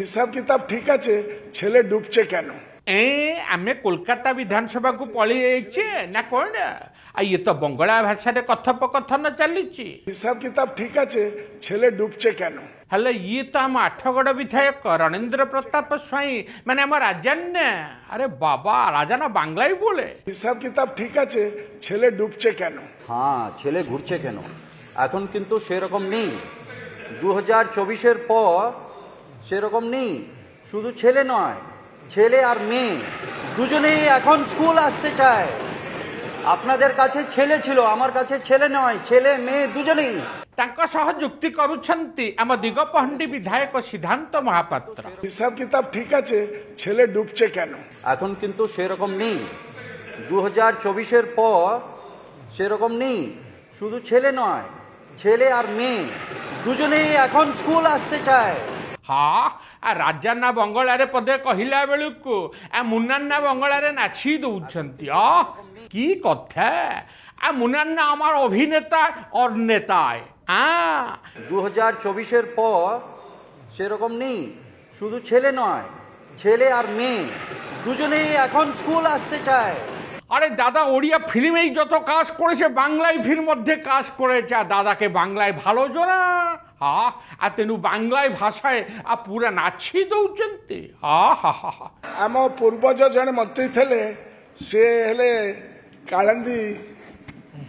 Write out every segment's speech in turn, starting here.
হিসাব কিতাব ঠিক আছে, ছেলে ডুবছে কেন? ଆମେ କୋଲକାତା ବିଧାନସଭାକୁ ପଳେଇ ଯାଇଛେ ନା କ'ଣ? ଇଏ ତ ବଙ୍ଗଳା ଭାଷାରେ କଥୋପକଥନ ଚାଲିଛି। হিসাব কিতাব ঠিক আছে, ছেলে ডুবছে কেন? ହେଲେ ଇଏ ତ ଆମ ଆଠଗଡ଼ ବିଧାୟକ ରଣେନ୍ଦ୍ର ପ୍ରତାପ ସ୍ୱାଇଁ, ମାନେ ଆମ ରାଜାନ୍ନା। ଆରେ ବାବା, রাজানা বাংলাই বলে। হিসাব কিতাব ঠিক আছে, ছেলে ডুবছে কেন? হ্যাঁ, ছেলে ঘুরছে কেন? এখন কিন্তু সেরকম নেই। 2024-এর পর সেরকম নেই। শুধু ছেলে নয়, ছেলে আর মেয়ে দুজনেই এখন স্কুল আসতে চায়। আপনাদের কাছে ছেলে ছিল, আমার কাছে ছেলে নয়, ছেলে মেয়ে দুজনেই। ତାଙ୍କ ସହ ଯୁକ୍ତି କରୁଛନ୍ତି ଆମ ଦିଗପହଣ୍ଡି ବିଧାୟକ ସିଦ୍ଧାନ୍ତ ମହାପାତ୍ର। হিসাব কিতাব ঠিক আছে, ছেলে ডুবছে কেন? এখন কিন্তু সেরকম নেই। 2024-এর পর সেরকম নেই। শুধু ছেলে নয়, ছেলে আর মেয়ে দুজনেই এখন স্কুল আসতে চায়। ହଁ, ରାଜାନା ବଙ୍ଗଳାରେ ପଦେ କହିଲା ବେଳକୁ ମୁନାନ୍ନା ବଙ୍ଗଳାରେ ନାଛି ଦଉଛନ୍ତି। କି କଥା! মুনান্না আমার অভিনেতা और নেতা। 2024-এর পর সেরকম নেই। শুধু ছেলে নয়, ছেলে আর মেয়ে দুজনেই এখন স্কুল আসতে চায়। আরে দাদা ওড়িয়া ফিল্মেই যত কাজ করেছে বাংলায় ফিল্ম মধ্যে কাজ করেছে, আর দাদাকে বাংলায় ভালো জনা। আর তেণু বাংলায় ভাষায় পুরা নাচি দৌଛନ୍ତି। ଆମ ପୂର୍ବଜ ଜଣେ ମନ୍ତ୍ରୀ ଥିଲେ, ସେ ହେଲେ କାଳନ୍ଦୀ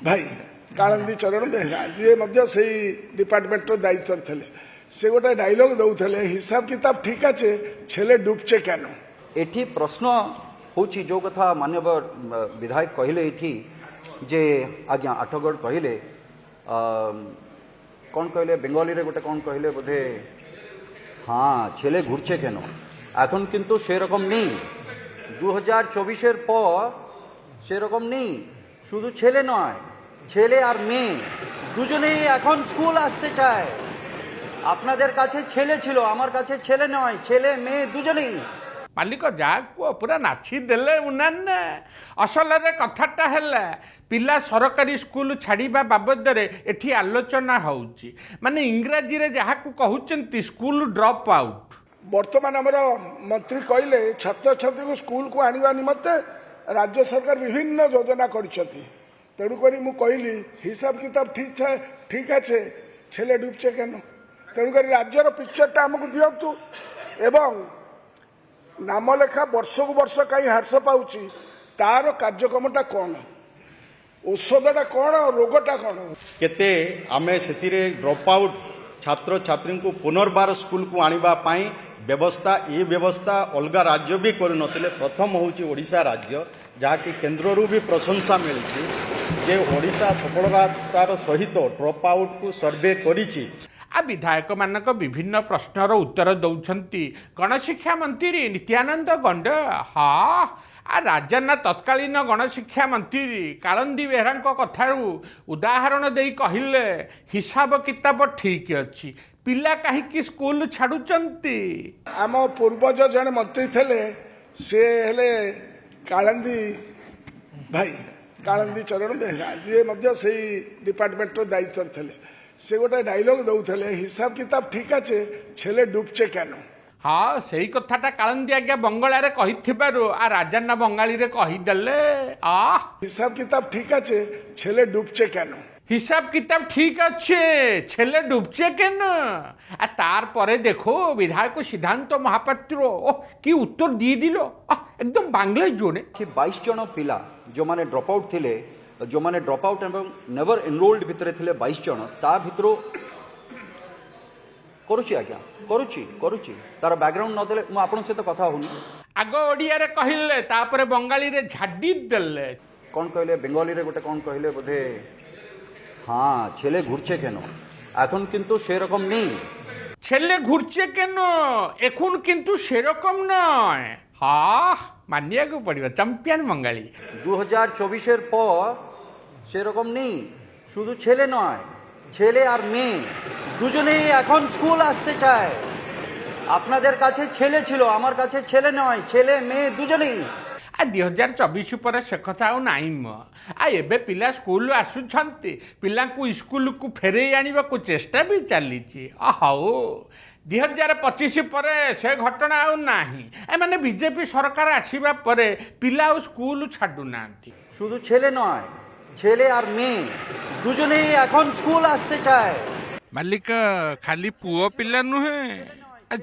ଭାଇ, କାଳନ୍ଦୀ ଚରଣ ବେହେରା। ଯିଏ ମଧ୍ୟ ସେଇ ଡିପାର୍ଟମେଣ୍ଟର ଦାୟିତ୍ୱରେ ଥିଲେ। ସେ ଗୋଟେ ଡାଇଲଗ ଦଉଥିଲେ, ହିସାବ କିତାବ ଠିକ আছে, ছেলে ডুবছে কেন? এটি প্রশ্ন হচ্ছে যে কথা মাননীয় বিধায়ক কহিলে এটি যে আজ্ঞা আঠগড় কহিলে কোন কহিলে বেঙ্গলিরে গোটে কোন কহিলে বোধে হ্যাঁ ছেলে ঘুরছে কেন? এখন কিন্তু সেরকম নেই। 2024-এর পর সেরকম নেই। শুধু ছেলে নয়, ছেলে আর মেয়ে দুজনেই এখন স্কুল আসতে চায়। আপনাদের কাছে ছেলে ছিল, আমার কাছে ছেলে নয়, ছেলে মেয়ে দুজনেই। ମାଲିକ ଯାହାକୁ ପୁରା ନାଚି ଦେଲେ ମୁନାନ୍ନା। ଅସଲରେ କଥାଟା ହେଲା, ପିଲା ସରକାରୀ ସ୍କୁଲ ଛାଡ଼ିବା ବାବଦରେ ଏଠି ଆଲୋଚନା ହେଉଛି। ମାନେ ଇଂରାଜୀରେ ଯାହାକୁ କହୁଛନ୍ତି ସ୍କୁଲ ଡ୍ରପ୍ ଆଉଟ୍। ବର୍ତ୍ତମାନ ଆମର ମନ୍ତ୍ରୀ କହିଲେ, ଛାତ୍ରଛାତ୍ରୀଙ୍କୁ ସ୍କୁଲକୁ ଆଣିବା ନିମନ୍ତେ ରାଜ୍ୟ ସରକାର ବିଭିନ୍ନ ଯୋଜନା କରିଛନ୍ତି। ତେଣୁକରି ମୁଁ କହିଲି, ହିସାବ କିତାବ ଠିକ আছে, ছেলে ডুবছে কেন? ତେଣୁକରି ରାଜ୍ୟର ପିକ୍ଚରଟା ଆମକୁ ଦିଅନ୍ତୁ, ଏବଂ ନାମଲେଖା ବର୍ଷକୁ ବର୍ଷ କାହିଁ ହ୍ରାସ ପାଉଛି, ତାର କାର୍ଯ୍ୟକ୍ରମଟା କ'ଣ, ଔଷଧଟା କ'ଣ, ରୋଗଟା କ'ଣ? କେତେ ଆମେ ସେଥିରେ ଡ୍ରପ୍ ଆଉଟ୍ ଛାତ୍ରଛାତ୍ରୀଙ୍କୁ ପୁନର୍ବାର ସ୍କୁଲକୁ ଆଣିବା ପାଇଁ ବ୍ୟବସ୍ଥା, ଏ ବ୍ୟବସ୍ଥା ଅଲଗା ରାଜ୍ୟ ବି କରିନଥିଲେ। ପ୍ରଥମ ହେଉଛି ଓଡ଼ିଶା ରାଜ୍ୟ, ଯାହାକି କେନ୍ଦ୍ରରୁ ବି ପ୍ରଶଂସା ମିଳିଛି ଯେ ଓଡ଼ିଶା ସଫଳତାର ସହିତ ଡ୍ରପ୍ ଆଉଟ୍କୁ ସର୍ଭେ କରିଛି। ବିଧାୟକ ମାନଙ୍କ ବିଭିନ୍ନ ପ୍ରଶ୍ନର ଉତ୍ତର ଦଉଛନ୍ତି ଗଣଶିକ୍ଷା ମନ୍ତ୍ରୀ ନିତ୍ୟାନନ୍ଦ ଗଣ୍ଡ। ରାଜାନା ତତ୍କାଳୀନ ଗଣଶିକ୍ଷା ମନ୍ତ୍ରୀ କାଳନ୍ଦୀ ବେହେରାଙ୍କ କଥାରୁ ଉଦାହରଣ ଦେଇ କହିଲେ, ହିସାବ କିତାବ ଠିକ ଅଛି, ପିଲା କାହିଁକି ସ୍କୁଲ ଛାଡୁଛନ୍ତି? ଆମ ପୂର୍ବଜ ଜଣେ ମନ୍ତ୍ରୀ ଥିଲେ, ସେ ହେଲେ କାଳନ୍ଦୀ ଭାଇ, କାଳନ୍ଦୀ ଚରଣ ବେହେରା। ଯିଏ ମଧ୍ୟ ସେଇ ଡିପାର୍ଟମେଣ୍ଟର ଦାୟିତ୍ୱରେ ଥିଲେ। ସେ ଗୋଟେ ଡାଇଲଗ ଦଉଥିଲେ, ହିସାବ କିତାବ ଠିକ আছে, ছেলে ডুবছে কেন? ସେଇ କଥାଟା କାଳନ୍ଦୀ ଆଜ୍ଞା ବଙ୍ଗଳାରେ କହିଥିବାରୁ ରାଜାନା ବଙ୍ଗାଳୀରେ କହିଦେଲେ। হিসাব কিতাব ঠিক আছে, ছেলে ডুবছে কেন? হিসাব কিতাব ঠিক আছে, ছেলে ডুবছে কেন? তারপরে দেখো বিধায়ক সিদ্ধান্ত মহাপাত্র কি উত্তর দিয়ে দিল, একদম বাংলায় জোনে। 22 জন পিলা ଯେଉଁମାନେ ଡ୍ରପ୍ ଆଉଟ୍ ଥିଲେ, ଯେଉଁମାନେ ଡ୍ରପ୍ ଆଉଟ୍ ଏବଂ ନେଭର ଏନରୋଲ୍ଡ ଭିତରେ ଥିଲେ 22 ଜଣ, ତା ଭିତରୁ କରୁଛି ଆଜ୍ଞା, କରୁଛି ତାର ବ୍ୟାକଗ୍ରାଉଣ୍ଡ ନଦେଲେ ମୁଁ ଆପଣଙ୍କ ସହିତ କଥା ହଉନି। ଆଗ ଓଡ଼ିଆରେ କହିଲେ, ତାପରେ ବଙ୍ଗାଳୀରେ ଝାଡ଼ି ଦେଲେ। কোন কহিলে বেঙ্গলিরে গোটে কোন কহিলে বোধে হ্যাঁ ছেলে ঘুরছে কেন? এখন কিন্তু সেরকম নেই। ছেলে ঘুরছে কেন? এখন কিন্তু সেরকম নয়। মানিয়াকে পড়িব, চ্যাম্পিয়ন বঙ্গালী। 2024-এর পর সেরকম নেই। শুধু ছেলে নয়, ছেলে আর মেয়ে দুজনেই এখন স্কুল আসতে চায়। আপনাদের কাছে ছেলে ছিল, আমার কাছে ছেলে নয়, ছেলে মেয়ে দুজনেই। 2024 ପରେ ସେ କଥା ଆଉ ନାହିଁ ମ। ଏବେ ପିଲା ସ୍କୁଲ ଆସୁଛନ୍ତି, ପିଲାଙ୍କୁ ସ୍କୁଲକୁ ଫେରେଇ ଆଣିବାକୁ ଚେଷ୍ଟା ବି ଚାଲିଛି। ହଉ, 2025 ପରେ ସେ ଘଟଣା ଆଉ ନାହିଁ। ଏମାନେ ବିଜେପି ସରକାର ଆସିବା ପରେ ପିଲା ଆଉ ସ୍କୁଲ ଛାଡୁନାହାନ୍ତି। শুধু ছেলে নয়, ছেলে আর মেয়ে দুজনেই এখন স্কুল আসতে চায়। ମାଲିକ ଖାଲି ପୁଅ ପିଲା ନୁହେଁ,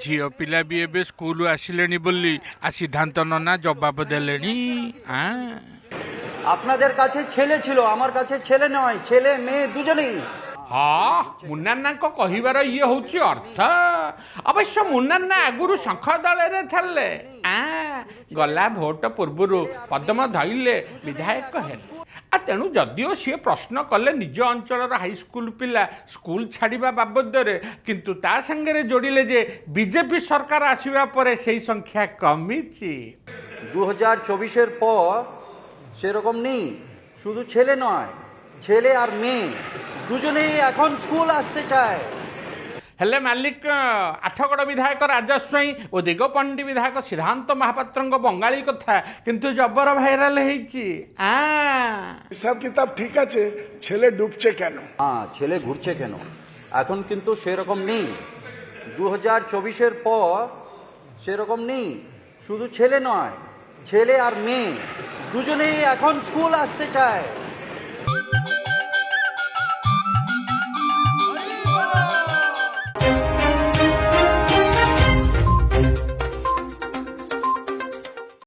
ଝିଅ ପିଲା ବି ଏବେ ସ୍କୁଲ ଆସିଲେଣି ବୋଲି ସିଦ୍ଧାନ୍ତ ନନା ଜବାବ ଦେଲେଣି। আপনাদের কাছে ছেলে ছিল, আমার কাছে ছেলে নয়, ছেলে মেয়ে দুজনেই। ହଁ ମୁନ୍ନାନାଙ୍କ କହିବାର ଇଏ ହେଉଛି ଅର୍ଥ। ଅବଶ୍ୟ ମୁନ୍ନାନା ଆଗରୁ ଶଙ୍ଖ ଦଳରେ ଥିଲେ, ଗଲା ଭୋଟ ପୂର୍ବରୁ ପଦ୍ମ ଧଇଲେ ବିଧାୟକ ହେଲେ। ତେଣୁ ଯଦିଓ ସିଏ ପ୍ରଶ୍ନ କଲେ ନିଜ ଅଞ୍ଚଳର ହାଇସ୍କୁଲ ପିଲା ସ୍କୁଲ ଛାଡ଼ିବା ବାବଦରେ, କିନ୍ତୁ ତା ସାଙ୍ଗରେ ଯୋଡ଼ିଲେ ଯେ ବିଜେପି ସରକାର ଆସିବା ପରେ সেই সংখ্যা কমিছে। 2024-এর পর সেরকম নেই। শুধু ছেলে নয়, ছেলে আর মেয়ে দুজনেই এখন স্কুল আসতে চায়। ହେଲେ ମାଲିକ ଆଠଗଡ଼ ବିଧାୟକ ରାଜା ସ୍ୱାଇଁ ଓ ଦିଗପଣ୍ଡି ବିଧାୟକ ସିଦ୍ଧାନ୍ତ ମହାପାତ୍ରଙ୍କ ବଙ୍ଗାଳୀ କଥା କିନ୍ତୁ ଜବର ଭାଇରାଲ ହେଇଛି। হিসাব কিতাব ঠিক আছে, ছেলে ডুবছে কেন? হ্যাঁ, ছেলে ঘুরছে কেন এখন কিন্তু সেরকম নেই। 2024-এর পর সেরকম নেই। শুধু ছেলে নয়, ছেলে আর মেয়ে দুজনেই এখন স্কুল আসতে চায়।